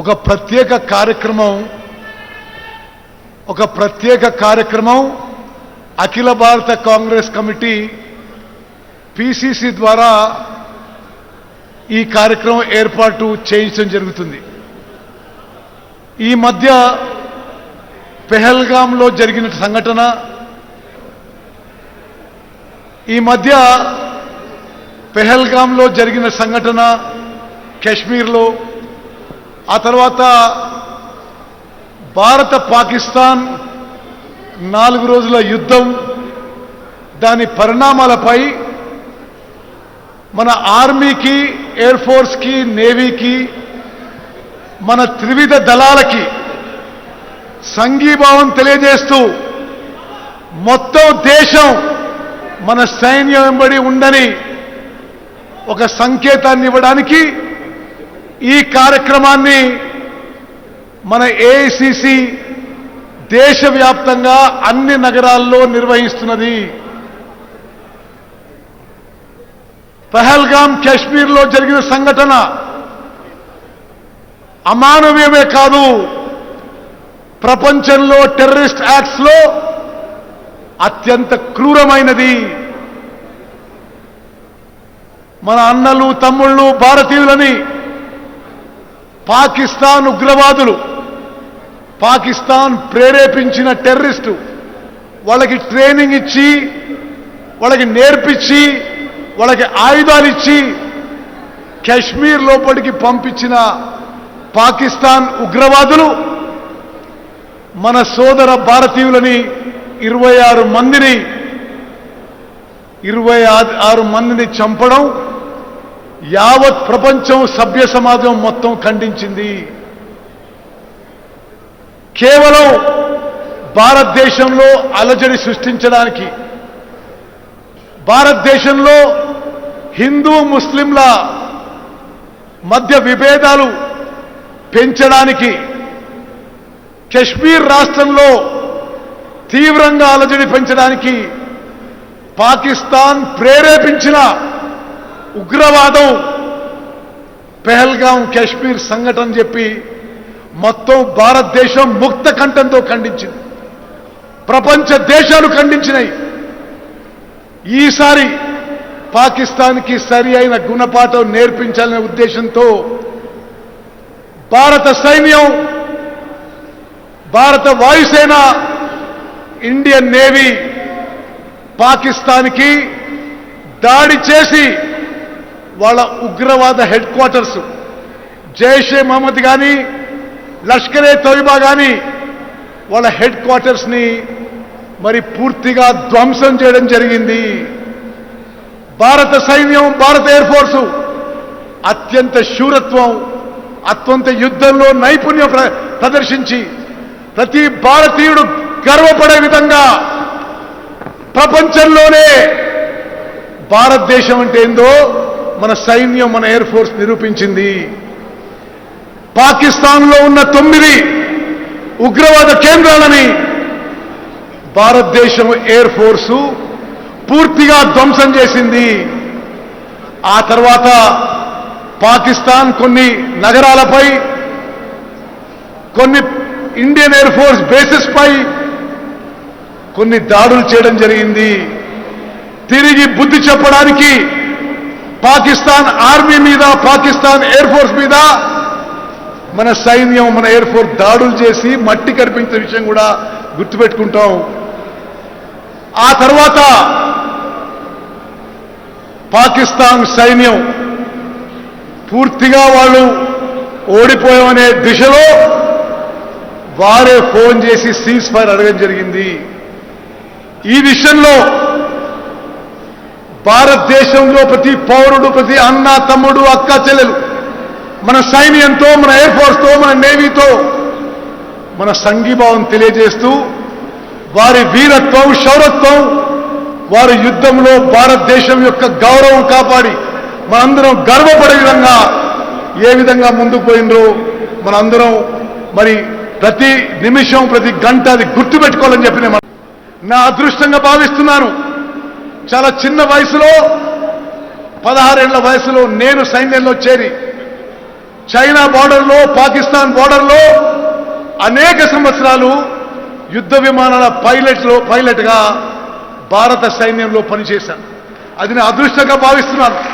ఒక ప్రత్యేక కార్యక్రమం అఖిల భారత కాంగ్రెస్ కమిటీ పిసిసి ద్వారా ఈ కార్యక్రమం ఏర్పాటు చేయించడం జరుగుతుంది. ఈ మధ్య పెహల్గాంలో జరిగిన సంఘటన, కాశ్మీర్లో, ఆ తర్వాత భారత పాకిస్తాన్ 4 రోజుల యుద్ధం, దాని పరిణామాలపై మన ఆర్మీకి, ఎయిర్ ఫోర్స్కి, నేవీకి, మన త్రివిధ దళాలకి సంఘీభావం తెలియజేస్తూ మొత్తం దేశం మన సైన్యం వెంబడి ఉండని ఒక సంకేతాన్ని ఇవ్వడానికి ఈ కార్యక్రమాన్ని మన ఏఐసిసి దేశవ్యాప్తంగా అన్ని నగరాల్లో నిర్వహిస్తున్నది. పహల్గాం కాశ్మీర్లో జరిగిన సంఘటన అమానవీయమే కాదు, ప్రపంచంలో టెర్రరిస్ట్ యాక్ట్స్ లో అత్యంత క్రూరమైనది. మన అన్నలు, తమ్ముళ్ళు, భారతీయులని పాకిస్తాన్ ఉగ్రవాదులు, పాకిస్తాన్ ప్రేరేపించిన టెర్రరిస్టు వాళ్ళకి ట్రైనింగ్ ఇచ్చి, వాళ్ళకి నేర్పించి, వాళ్ళకి ఆయుధాలు ఇచ్చి కాశ్మీర్ లోపలికి పంపించిన పాకిస్తాన్ ఉగ్రవాదులు మన సోదర భారతీయులని 26 మందిని చంపడం యావత్ ప్రపంచం, సభ్య సమాజం మొత్తం ఖండించింది. కేవలం భారతదేశంలో అలజడి సృష్టించడానికి, భారతదేశంలో హిందూ ముస్లింల మధ్య విభేదాలు పెంచడానికి, కశ్మీర్ రాష్ట్రంలో తీవ్రంగా అలజడి పెంచడానికి పాకిస్తాన్ ప్రేరేపించిన ఉగ్రవాదం పెహల్గాం కాశ్మీర్ సంఘటన చెప్పి మొత్తం భారతదేశం ముక్త కంఠంతో ఖండించింది. ప్రపంచ దేశాలు ఖండించినాయి. ఈసారి పాకిస్తాన్కి సరి అయిన గుణపాఠం నేర్పించాలనే ఉద్దేశంతో భారత సైన్యం, భారత వాయుసేన, ఇండియన్ నేవీ పాకిస్తాన్కి దాడి చేసి వాళ్ళ ఉగ్రవాద హెడ్ క్వార్టర్స్, జైషే మహమ్మద్ కానీ, లష్కరే తోయిబా కానీ వాళ్ళ హెడ్ క్వార్టర్స్ని మరి పూర్తిగా ధ్వంసం చేయడం జరిగింది. భారత సైన్యం, భారత ఎయిర్ ఫోర్సు అత్యంత శూరత్వం, అత్యంత యుద్ధంలో నైపుణ్యం ప్రదర్శించి ప్రతి భారతీయుడు గర్వపడే విధంగా ప్రపంచంలోనే భారతదేశం అంటే ఏందో మన సైన్యం, మన ఎయిర్ ఫోర్స్ నిరూపించింది. పాకిస్తాన్లో ఉన్న 9 ఉగ్రవాద కేంద్రాలని భారతదేశం ఎయిర్ ఫోర్సు పూర్తిగా ధ్వంసం చేసింది. ఆ తర్వాత పాకిస్తాన్ కొన్ని నగరాలపై, కొన్ని ఇండియన్ ఎయిర్ ఫోర్స్ బేసెస్ పై కొన్ని దాడులు చేయడం జరిగింది. తిరిగి బుద్ధి చెప్పడానికి పాకిస్తాన్ ఆర్మీ మీద, పాకిస్తాన్ ఎయిర్ ఫోర్స్ మీద మన సైన్యం, మన ఎయిర్ ఫోర్స్ దాడులు చేసి మట్టి కనిపించిన విషయం కూడా గుర్తుపెట్టుకుంటాం. ఆ తర్వాత పాకిస్తాన్ సైన్యం పూర్తిగా వాళ్ళు ఓడిపోయామనే దిశలో వారే ఫోన్ చేసి సీజ్ ఫైర్ అడగడం జరిగింది. ఈ విషయంలో భారతదేశంలో ప్రతి పౌరుడు, ప్రతి అన్న, తమ్ముడు, అక్క, చెల్లెలు మన సైన్యంతో, మన ఎయిర్ ఫోర్స్తో, మన నేవీతో మన సంఘీభావం తెలియజేస్తూ వారి వీరత్వం, శౌరత్వం, వారి యుద్ధంలో భారతదేశం యొక్క గౌరవం కాపాడి మనందరం గర్వపడే విధంగా ఏ విధంగా ముందుకు పోయినరో మనందరం మరి ప్రతి నిమిషం, ప్రతి గంట అది గుర్తుపెట్టుకోవాలని చెప్పి నా అదృష్టంగా భావిస్తున్నాను. చాలా చిన్న వయసులో, 16 ఏళ్ల వయసులో నేను సైన్యంలో చేరి చైనా బార్డర్లో, పాకిస్తాన్ బార్డర్లో అనేక సంవత్సరాలు యుద్ధ విమానాల పైలట్గా భారత సైన్యంలో పనిచేశాను. అది నా అదృష్టంగా భావిస్తున్నాను.